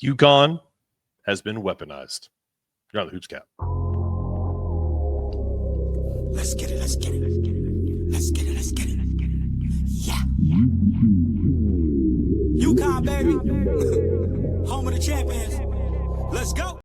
Yukon has been weaponized. You're on the Hoops Cap. Let's get it, let's get it, let's get it, let's get it, let's get it, let's get it. Yeah. UConn, baby. Home of the champions. Let's go.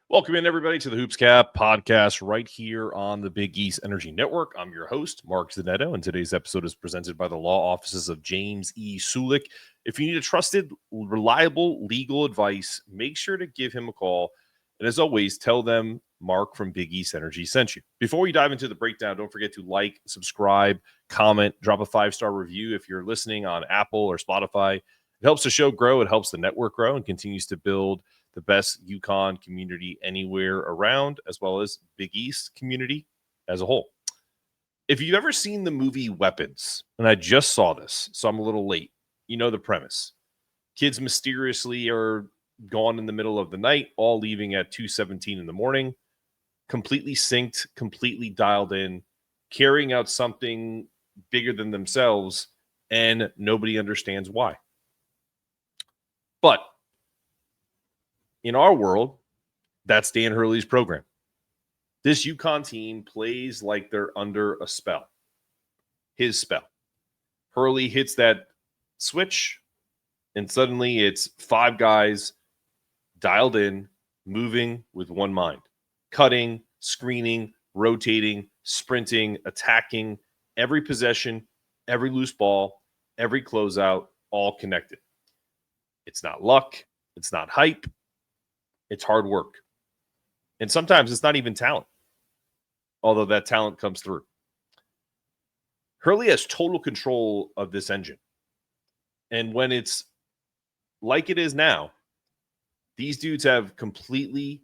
Welcome in, everybody, to the Hoops Cap podcast right here on the Big East Energy Network. I'm your host, Mark Zanetto, and today's episode is presented by the law offices of James E. Sulick. If you need a trusted, reliable legal advice, make sure to give him a call. And as always, tell them Mark from Big East Energy sent you. Before we dive into the breakdown, don't forget to like, subscribe, comment, drop a 5-star review if you're listening on Apple or Spotify. It helps the show grow, it helps the network grow, and continues to build the best UConn community anywhere around, as well as Big East community as a whole. If you've ever seen the movie Weapons, and I just saw this, so I'm a little late, you know the premise. Kids mysteriously are gone in the middle of the night, all leaving at 2:17 in the morning, completely synced, completely dialed in, carrying out something bigger than themselves, and nobody understands why. But in our world, that's Dan Hurley's program. This UConn team plays like they're under a spell. His spell. Hurley hits that switch, and suddenly it's 5 guys dialed in, moving with one mind. Cutting, screening, rotating, sprinting, attacking, every possession, every loose ball, every closeout, all connected. It's not luck. It's not hype. It's hard work. And sometimes it's not even talent, although that talent comes through. Hurley has total control of this engine. And when it's like it is now, these dudes have completely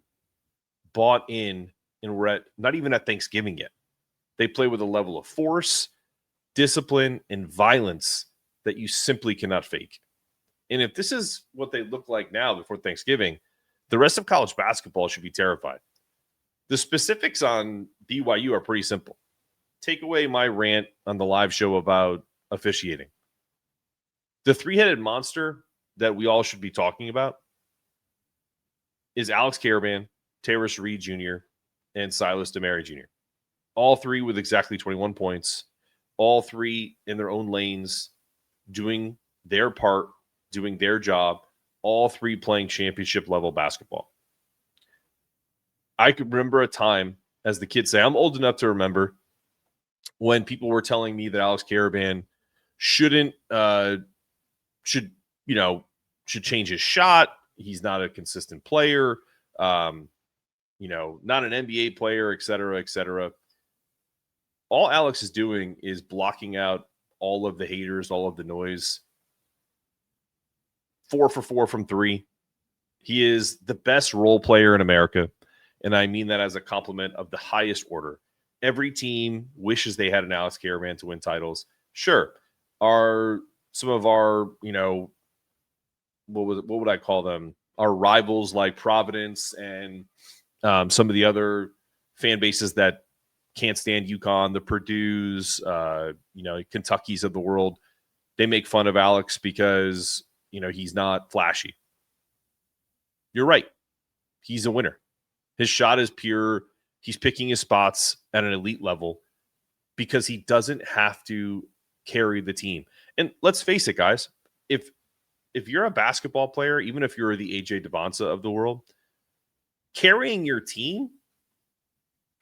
bought in, and we're not even at Thanksgiving yet. They play with a level of force, discipline, and violence that you simply cannot fake. And if this is what they look like now before Thanksgiving, the rest of college basketball should be terrified. The specifics on BYU are pretty simple. Take away my rant on the live show about officiating. The three-headed monster that we all should be talking about is Alex Karaban, Tarris Reed Jr., and Silas Demary Jr. All three with exactly 21 points. All three in their own lanes, doing their part, doing their job. All three playing championship-level basketball. I could remember a time, as the kids say, I'm old enough to remember, when people were telling me that Alex Karaban should change his shot. He's not a consistent player, not an NBA player, et cetera, et cetera. All Alex is doing is blocking out all of the haters, all of the noise. 4 for 4 from 3. He is the best role player in America, and I mean that as a compliment of the highest order. Every team wishes they had an Alex Karaban to win titles. Sure, are some of our, what would I call them? Our rivals like Providence and some of the other fan bases that can't stand UConn, the Purdue's, Kentucky's of the world. They make fun of Alex because he's not flashy. You're right. He's a winner. His shot is pure. He's picking his spots at an elite level because he doesn't have to carry the team. And let's face it, guys, if you're a basketball player, even if you're the AJ Devonsa of the world, carrying your team,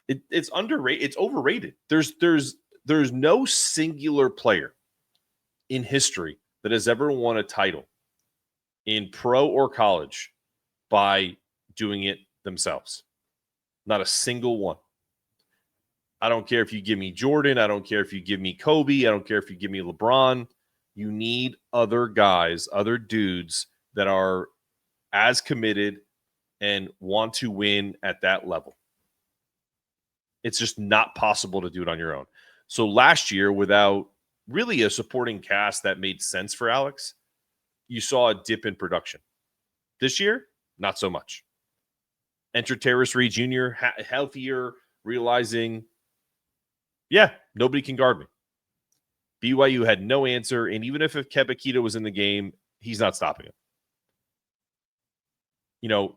it's underrated. It's overrated. There's no singular player in history that has ever won a title in pro or college by doing it themselves. Not a single one. I don't care if you give me Jordan. I don't care if you give me Kobe. I don't care if you give me LeBron. You need other guys, other dudes that are as committed and want to win at that level. It's just not possible to do it on your own. So last year, without really a supporting cast that made sense for Alex, you saw a dip in production. This year, not so much. Enter Tarris Reed Jr., healthier, realizing, nobody can guard me. BYU had no answer, and even if Kebakita was in the game, he's not stopping him.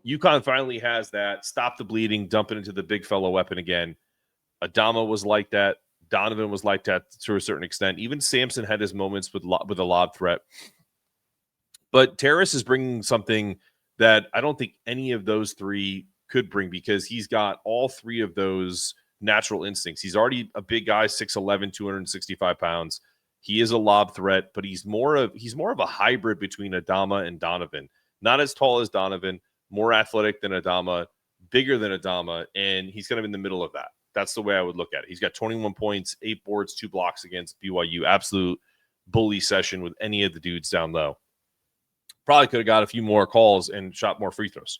UConn finally has that stop the bleeding, dump it into the big fellow weapon again. Adama was like that. Donovan was like that to a certain extent. Even Sampson had his moments with a lob threat. But Tarris is bringing something that I don't think any of those three could bring, because he's got all three of those natural instincts. He's already a big guy, 6'11", 265 pounds. He is a lob threat, but he's more of a hybrid between Adama and Donovan. Not as tall as Donovan, more athletic than Adama, bigger than Adama, and he's kind of in the middle of that. That's the way I would look at it. He's got 21 points, 8 boards, 2 blocks against BYU. Absolute bully session with any of the dudes down low. Probably could have got a few more calls and shot more free throws.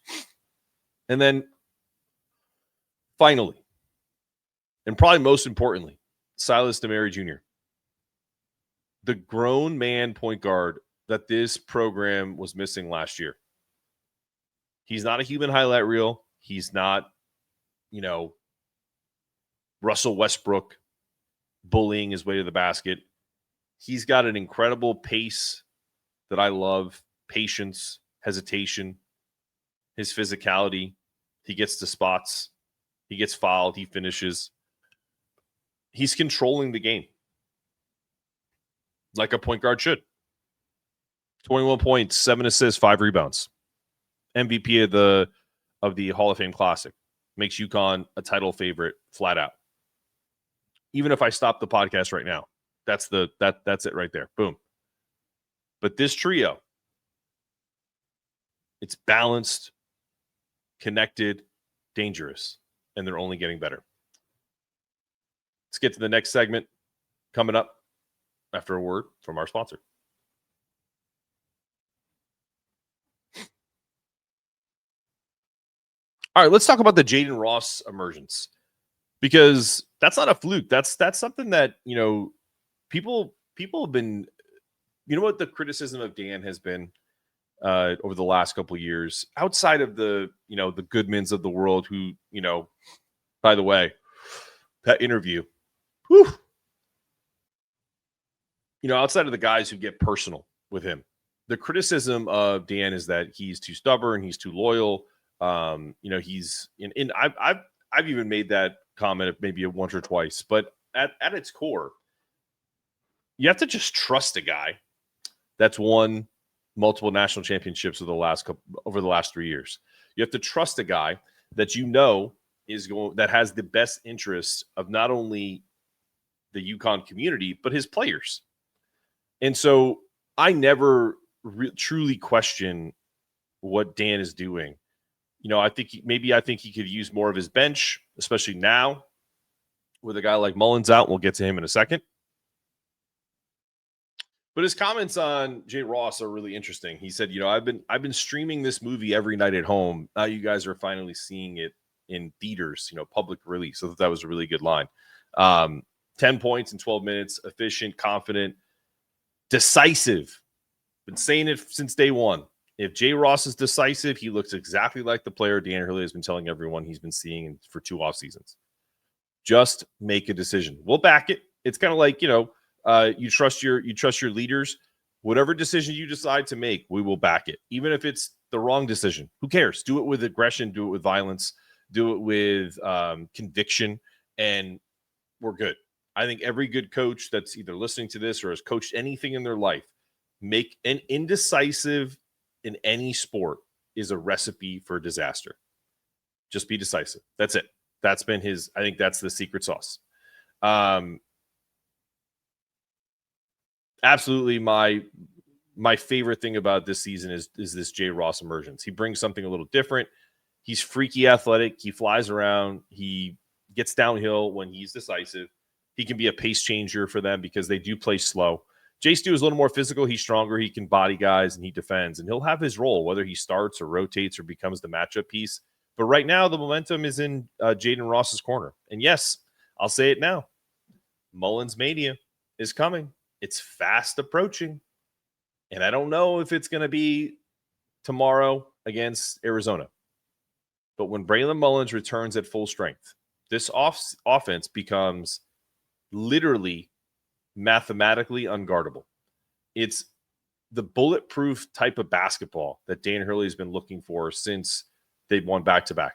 And then finally, and probably most importantly, Silas Demary Jr., the grown man point guard that this program was missing last year. He's not a human highlight reel. He's not, Russell Westbrook bullying his way to the basket. He's got an incredible pace that I love, patience, hesitation, his physicality. He gets to spots. He gets fouled. He finishes. He's controlling the game like a point guard should. 21 points, 7 assists, 5 rebounds. MVP of the Hall of Fame Classic. Makes UConn a title favorite flat out. Even if I stop the podcast right now, that's it right there. Boom. But this trio, it's balanced, connected, dangerous, and they're only getting better. Let's get to the next segment coming up after a word from our sponsor. All right, let's talk about the Jayden Ross emergence, because that's not a fluke. That's something that, people have been, what the criticism of Dan has been over the last couple of years, outside of the Goodmans of the world who, by the way, that interview, outside of the guys who get personal with him, the criticism of Dan is that he's too stubborn, he's too loyal. He's in. I've even made that comment maybe once or twice, but at its core, you have to just trust a guy that's won multiple national championships over the last 3 years. You have to trust a guy that that has the best interests of not only the UConn community but his players. And so I never truly question what Dan is doing. I think he could use more of his bench, especially now with a guy like Mullins out. We'll get to him in a second. But his comments on Jayden Ross are really interesting. He said, I've been streaming this movie every night at home. Now you guys are finally seeing it in theaters, public release. So that was a really good line. 10 points in 12 minutes, efficient, confident, decisive. Been saying it since day one. If Jay Ross is decisive, he looks exactly like the player Dan Hurley has been telling everyone he's been seeing for 2 off seasons. Just make a decision. We'll back it. It's kind of like, you trust your leaders. Whatever decision you decide to make, we will back it. Even if it's the wrong decision, who cares? Do it with aggression, do it with violence, do it with conviction, and we're good. I think every good coach that's either listening to this or has coached anything in their life, make an indecisive in any sport is a recipe for disaster. Just be decisive. That's it. That's been I think that's the secret sauce. Absolutely. My favorite thing about this season is this Jay Ross emergence. He brings something a little different. He's freaky athletic. He flies around. He gets downhill when he's decisive. He can be a pace changer for them because they do play slow. Jay Stu is a little more physical. He's stronger. He can body guys and he defends, and he'll have his role, whether he starts or rotates or becomes the matchup piece. But right now, the momentum is in Jayden Ross's corner. And yes, I'll say it now. Mullins Mania is coming. It's fast approaching. And I don't know if it's going to be tomorrow against Arizona. But when Braylon Mullins returns at full strength, this offense becomes literally mathematically unguardable. It's the bulletproof type of basketball that Dan Hurley has been looking for since they've won back-to-back.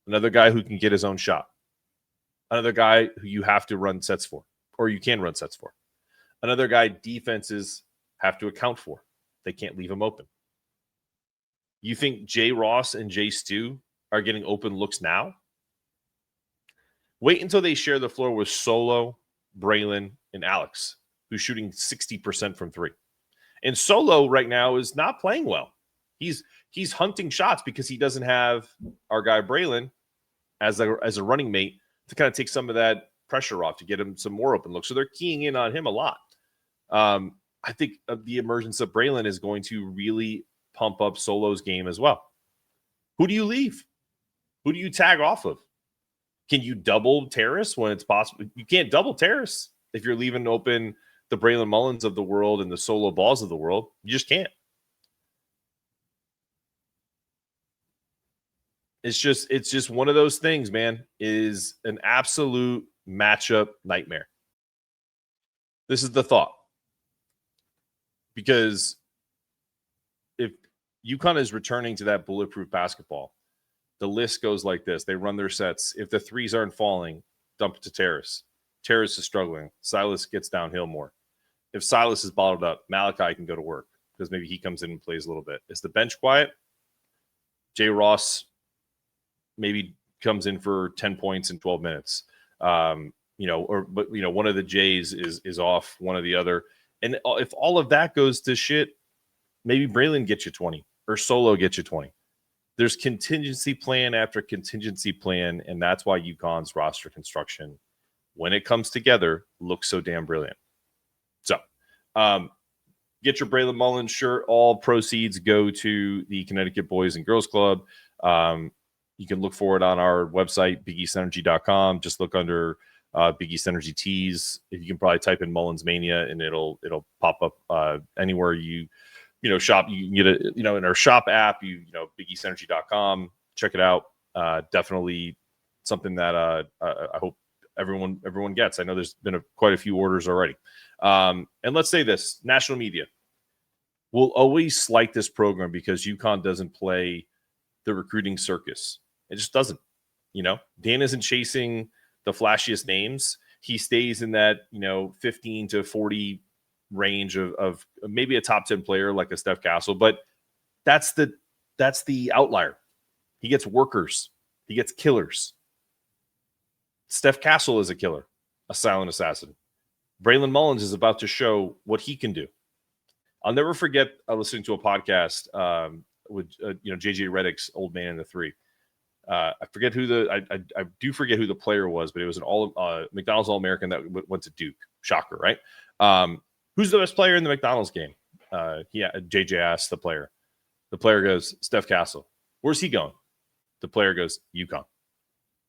Another guy who can get his own shot. Another guy who you have to run sets for, or you can run sets for. Another guy defenses have to account for. They can't leave him open. You think Jay Ross and Jay Stu are getting open looks now? Wait until they share the floor with Solo, Braylon, and Alex, who's shooting 60% from three. And Solo right now is not playing well. He's hunting shots because he doesn't have our guy Braylon as a running mate to kind of take some of that pressure off, to get him some more open looks. So they're keying in on him a lot. I think the emergence of Braylon is going to really pump up Solo's game as well. Who do you leave? Who do you tag off of? Can you double Tarris when it's possible? You can't double Tarris if you're leaving open the Braylon Mullins of the world and the Solo Balls of the world. You just can't. It's just one of those things, man. It is an absolute matchup nightmare. This is the thought. Because if UConn is returning to that bulletproof basketball, the list goes like this. They run their sets. If the threes aren't falling, dump it to Tarris. Tarris is struggling. Silas gets downhill more. If Silas is bottled up, Malachi can go to work because maybe he comes in and plays a little bit. Is the bench quiet? Jay Ross maybe comes in for 10 points in 12 minutes. But one of the Jays is off, one of the other. And if all of that goes to shit, maybe Braylon gets you 20 or Solo gets you 20. There's contingency plan after contingency plan, and that's why UConn's roster construction, when it comes together, looks so damn brilliant. So get your Braylon Mullins shirt. All proceeds go to the Connecticut Boys and Girls Club. You can look for it on our website, BigEastEnergy.com. Just look under Big East Energy Tees. If you can probably type in Mullins Mania, and it'll pop up anywhere you shop. You can get it, in our shop app. BigEastEnergy.com. Check it out. Definitely something that I hope everyone gets. I know there's been quite a few orders already. And let's say this: national media will always slight this program because UConn doesn't play the recruiting circus. It just doesn't. Dan isn't chasing the flashiest names. He stays in that 15 to 40 range of maybe a top 10 player like a Steph Castle, but that's the outlier. He gets workers. He gets killers. Steph Castle is a killer, a silent assassin. Braylon Mullins is about to show what he can do. I'll never forget listening to a podcast with JJ Redick's Old Man in the Three. I forget who I do forget who the player was, but it was an McDonald's All-American that went to Duke. Shocker, right? Who's the best player in the McDonald's game? JJ asked the player. The player goes, Steph Castle. Where's he going? The player goes, UConn.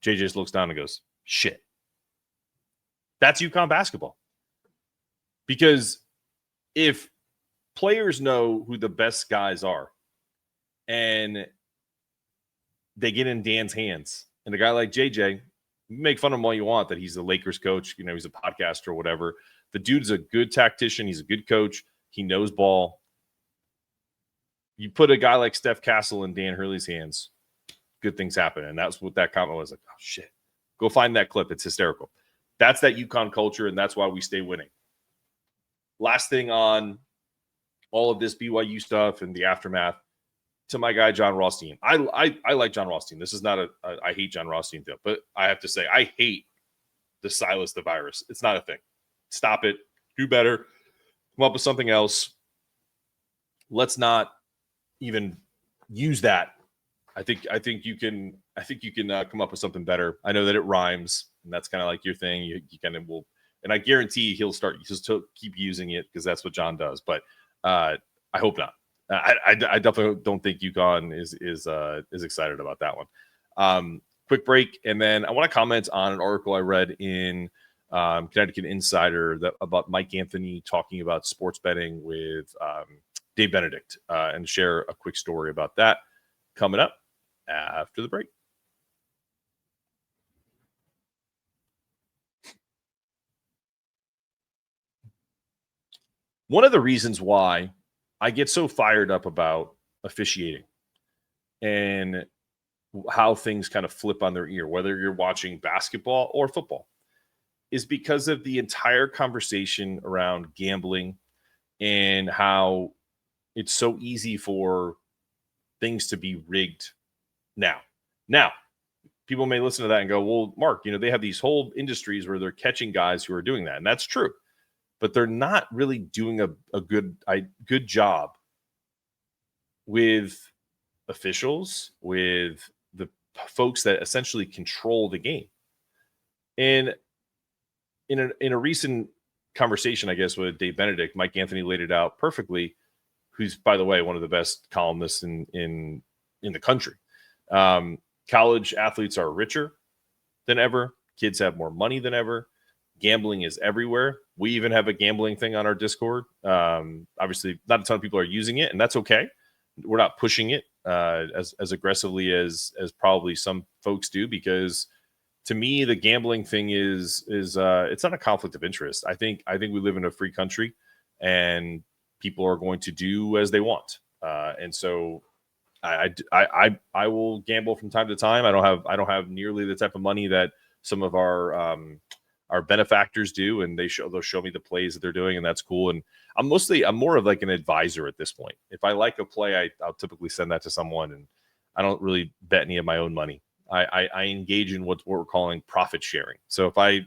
JJ just looks down and goes, shit. That's UConn basketball. Because if players know who the best guys are and they get in Dan's hands, and a guy like JJ, you make fun of him all you want that he's the Lakers coach, he's a podcaster or whatever. The dude's a good tactician. He's a good coach. He knows ball. You put a guy like Steph Castle in Dan Hurley's hands, good things happen. And that's what that comment was like. Oh, shit. Go find that clip. It's hysterical. That's that UConn culture, and that's why we stay winning. Last thing on all of this BYU stuff and the aftermath, to my guy, John Rothstein. I like John Rothstein. This is not I hate John Rothstein, though. But I have to say, I hate the Silas the virus. It's not a thing. Stop it. Do better. Come up with something else. Let's not even use that. I think you can come up with something better. I know that it rhymes, and that's kind of like your thing. You kind of will, and I guarantee he'll still keep using it because that's what John does. But I hope not. I definitely don't think UConn is excited about that one. Quick break, and then I want to comment on an article I read in Connecticut Insider about Mike Anthony talking about sports betting with Dave Benedict, and share a quick story about that coming up after the break. One of the reasons why I get so fired up about officiating and how things kind of flip on their ear, whether you're watching basketball or football, is because of the entire conversation around gambling and how it's so easy for things to be rigged now. Now, people may listen to that and go, well, Mark, they have these whole industries where they're catching guys who are doing that. And that's true. But they're not really doing a good job with officials, with the folks that essentially control the game. And in a recent conversation, I guess, with Dave Benedict, Mike Anthony laid it out perfectly, who's, by the way, one of the best columnists in the country. College athletes are richer than ever. Kids have more money than ever. Gambling is everywhere. We even have a gambling thing on our Discord. Obviously, not a ton of people are using it, and that's okay. We're not pushing it as aggressively as probably some folks do, because to me, the gambling thing is it's not a conflict of interest. I think we live in a free country, and people are going to do as they want. And so I will gamble from time to time. I don't have nearly the type of money that some of our benefactors do, and they'll show me the plays that they're doing, and that's cool. And I'm more of like an advisor at this point. If I like a play, I'll typically send that to someone, and I don't really bet any of my own money. I engage in what we're calling profit sharing. So if I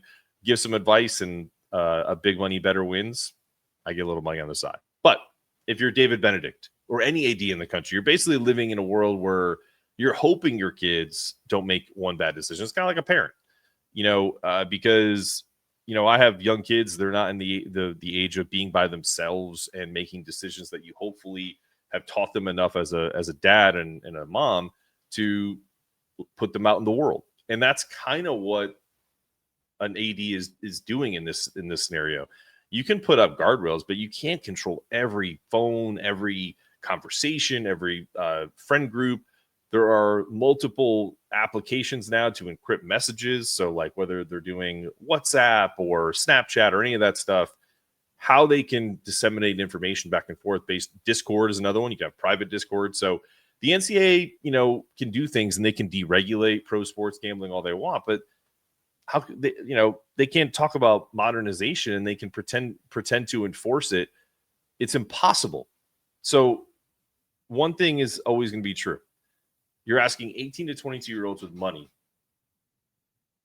give some advice and a big money better wins, I get a little money on the side. But if you're David Benedict or any AD in the country, you're basically living in a world where you're hoping your kids don't make one bad decision. It's kind of like a parent, because I have young kids. They're not in the age of being by themselves and making decisions that you hopefully have taught them enough as a dad and a mom to put them out in the world. And that's kind of what an AD is doing in this scenario. You can put up guardrails, but you can't control every phone, every conversation, every friend group. There are multiple applications now to encrypt messages. So like whether they're doing WhatsApp or Snapchat or any of that stuff, how they can disseminate information back and forth. Discord is another one. You can have private Discord. So the NCAA, can do things, and they can deregulate pro sports gambling all they want, but how could they, they can't talk about modernization, and they can pretend to enforce it. It's impossible. So one thing is always going to be true. You're asking 18 to 22-year-olds with money,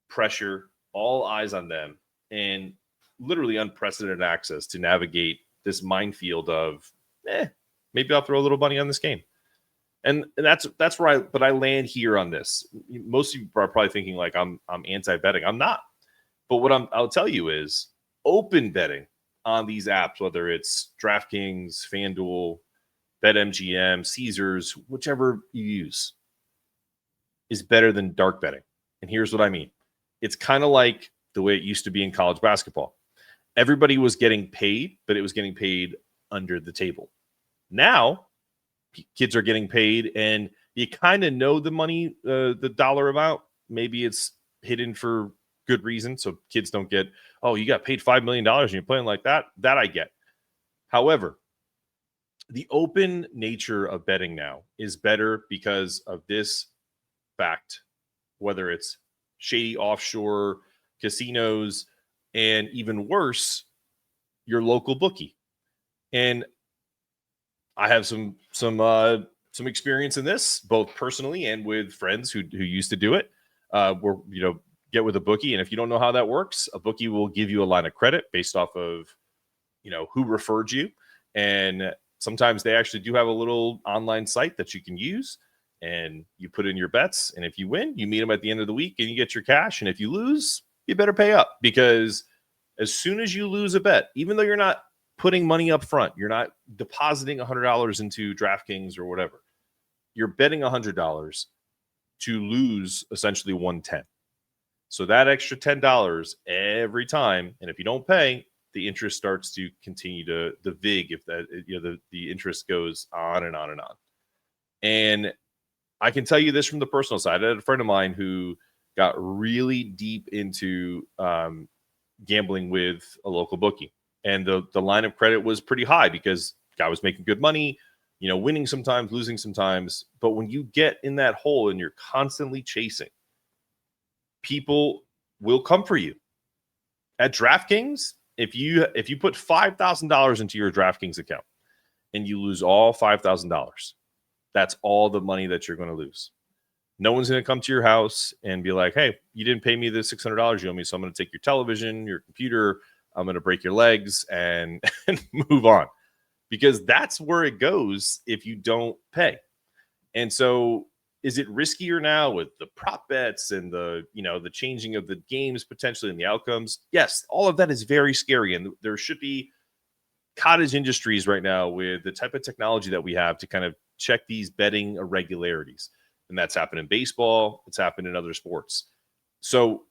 pressure, all eyes on them, and literally unprecedented access to navigate this minefield of, maybe I'll throw a little money on this game. And that's where I land here on this. Most of you are probably thinking like I'm anti-betting. I'm not. But what I'll tell you is open betting on these apps, whether it's DraftKings, FanDuel, BetMGM, Caesars, whichever you use, is better than dark betting. And here's what I mean. It's kind of like the way it used to be in college basketball. Everybody was getting paid, but it was getting paid under the table. Now, kids are getting paid, and you kind of know the money, the dollar amount. Maybe it's hidden for good reason, so kids don't get, oh, you got paid $5 million and you're playing like that. That I get. However, the open nature of betting now is better because of this fact, whether it's shady offshore casinos, and even worse, your local bookie. And I have some experience in this, both personally and with friends who used to do it. Get with a bookie, and if you don't know how that works, a bookie will give you a line of credit based off of, who referred you, and sometimes they actually do have a little online site that you can use, and you put in your bets, and if you win, you meet them at the end of the week and you get your cash, and if you lose, you better pay up, because as soon as you lose a bet, even though you're not putting money up front, you're not depositing $100 into DraftKings or whatever, you're betting $100 to lose essentially $110. So that extra $10 every time, and if you don't pay, the interest starts to continue to the VIG, if that the interest goes on and on and on. And I can tell you this from the personal side. I had a friend of mine who got really deep into gambling with a local bookie. And the line of credit was pretty high because guy was making good money, winning sometimes, losing sometimes. But when you get in that hole and you're constantly chasing, people will come for you. At DraftKings, if you put $5,000 into your DraftKings account and you lose all $5,000, that's all the money that you're going to lose. No one's going to come to your house and be like, hey, you didn't pay me the $600 you owe me, so I'm going to take your television, your computer, I'm going to break your legs and move on. Because that's where it goes if you don't pay. And so is it riskier now with the prop bets and the changing of the games potentially and the outcomes? Yes, all of that is very scary. And there should be cottage industries right now with the type of technology that we have to kind of check these betting irregularities. And that's happened in baseball. It's happened in other sports. So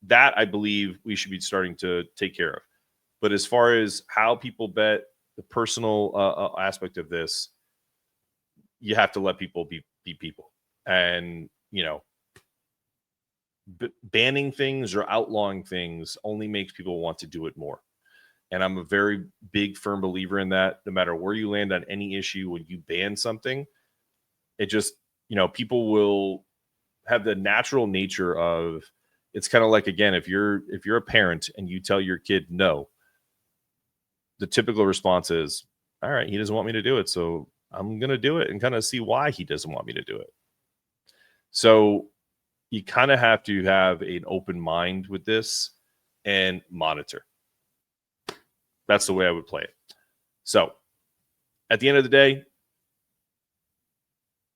that, I believe, we should be starting to take care of. But as far as how people bet, the personal aspect of this, you have to let people be people. And, banning things or outlawing things only makes people want to do it more. And I'm a very big, firm believer in that. No matter where you land on any issue, when you ban something, it just, people will have the natural nature of, it's kind of like, again, if you're a parent and you tell your kid no, the typical response is, all right, he doesn't want me to do it, so I'm going to do it and kind of see why he doesn't want me to do it. So you kind of have to have an open mind with this and monitor. That's the way I would play it. So at the end of the day,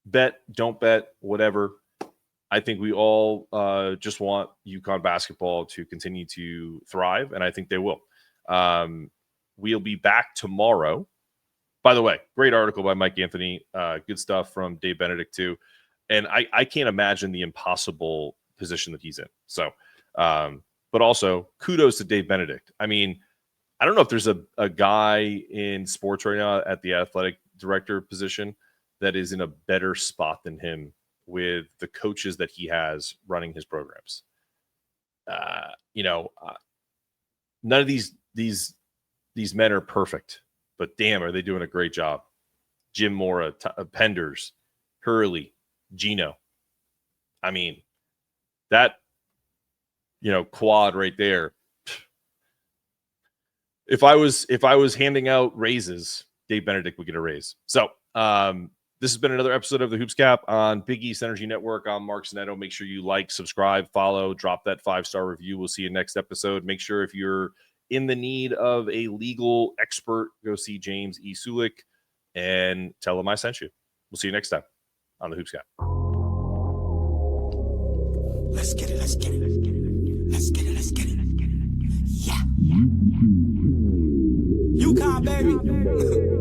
bet, don't bet, whatever. I think we all just want UConn basketball to continue to thrive, and I think they will. We'll be back tomorrow. By the way, great article by Mike Anthony. Good stuff from Dave Benedict, too. And I can't imagine the impossible position that he's in. So, but also kudos to Dave Benedict. I mean, I don't know if there's a guy in sports right now at the athletic director position that is in a better spot than him with the coaches that he has running his programs. None of these men are perfect, but damn, are they doing a great job. Jim Mora, Penders, Hurley, Gino. I mean, that, quad right there. If I was handing out raises, Dave Benedict would get a raise. So this has been another episode of the Hoops Cap on Big East Energy Network. I'm Mark Zanetto. Make sure you like, subscribe, follow, drop that 5-star review. We'll see you next episode. Make sure if you're in the need of a legal expert, go see James E. Sulick and tell him I sent you. We'll see you next time on the Hoops Cap. Let's get it. Let's get it. Let's get it. Let's get it. Yeah. UConn, baby.